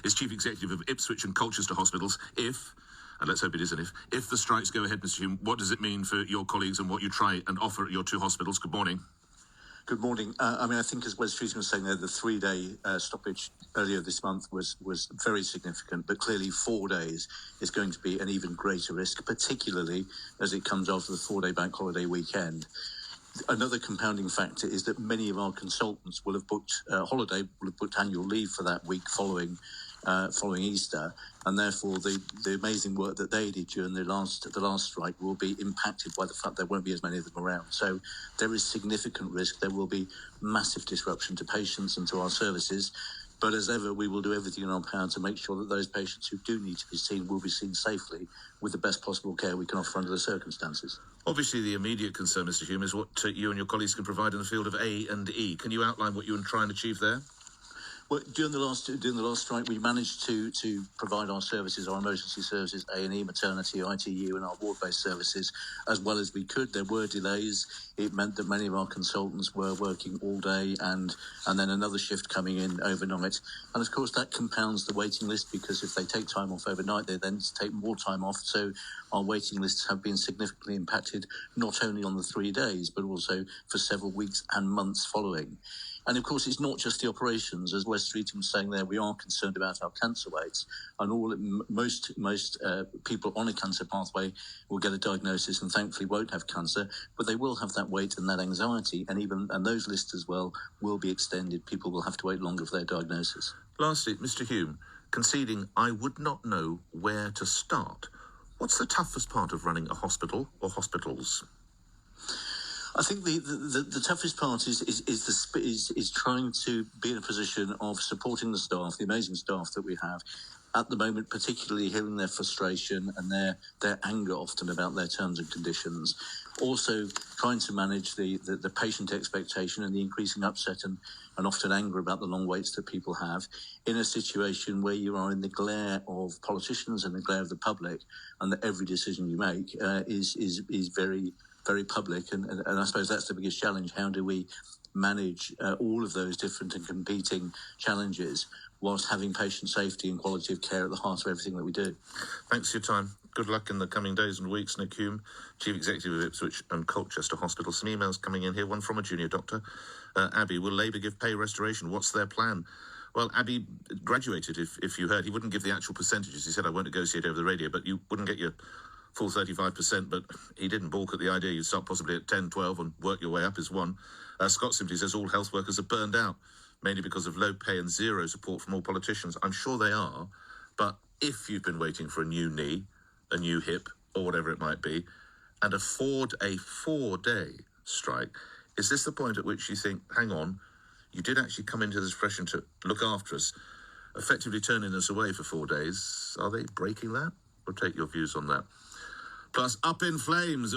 is Chief Executive of Ipswich and Colchester Hospitals. And let's hope it is an if the strikes go ahead, Mr. Hulme, what does it mean for your colleagues and what you try and offer at your two hospitals? Good morning. Good morning. I think as Wes Streeting was saying there, the 3-day stoppage earlier this month was very significant, but clearly 4 days is going to be an even greater risk, particularly as it comes after the 4-day bank holiday weekend. Another compounding factor is that many of our consultants will have booked annual leave for that week following Easter, and therefore the amazing work that they did during the last strike will be impacted by the fact there won't be as many of them around. So there is significant risk. There will be massive disruption to patients and to our services. But as ever, we will do everything in our power to make sure that those patients who do need to be seen will be seen safely with the best possible care we can offer under the circumstances. Obviously, the immediate concern, Mr. Hulme, is what you and your colleagues can provide in the field of A&E. Can you outline what you will try and achieve there? Well, during the last strike, we managed to provide our services, our emergency services, A&E, maternity, ITU, and our ward-based services as well as we could. There were delays. It meant that many of our consultants were working all day and then another shift coming in overnight. And of course, that compounds the waiting list, because if they take time off overnight, they then take more time off. So our waiting lists have been significantly impacted, not only on the 3 days, but also for several weeks and months following. And of course, it's not just the operations. As Wes Streeting was saying there, we are concerned about our cancer rates, and most people on a cancer pathway will get a diagnosis and thankfully won't have cancer, but they will have that wait and that anxiety, and those lists as well will be extended. People will have to wait longer for their diagnosis. Lastly, Mr. Hulme, conceding I would not know where to start, what's the toughest part of running a hospital or hospitals? I think the toughest part is trying to be in a position of supporting the staff, the amazing staff that we have at the moment, particularly hearing their frustration and their anger often about their terms and conditions. Also trying to manage the patient expectation and the increasing upset and often anger about the long waits that people have in a situation where you are in the glare of politicians and the glare of the public, and that every decision you make is very, very public. And I suppose that's the biggest challenge. How do we manage all of those different and competing challenges whilst having patient safety and quality of care at the heart of everything that we do? Thanks for your time. Good luck in the coming days and weeks. Nick Hulme, Chief Executive of Ipswich and Colchester Hospital. Some emails coming in here, one from a junior doctor. Abby, will Labour give pay restoration? What's their plan? Well, Abby graduated, if you heard. He wouldn't give the actual percentages. He said, I won't negotiate over the radio, but you wouldn't get your full 35%, but he didn't balk at the idea. You'd start possibly at 10, 12 and work your way up as one. Scott simply says all health workers are burned out, mainly because of low pay and zero support from all politicians. I'm sure they are, but if you've been waiting for a new knee, a new hip, or whatever it might be, and afford a 4-day strike, is this the point at which you think, hang on, you did actually come into this profession to look after us, effectively turning us away for 4 days? Are they breaking that? We'll take your views on that. Plus, Up in Flames.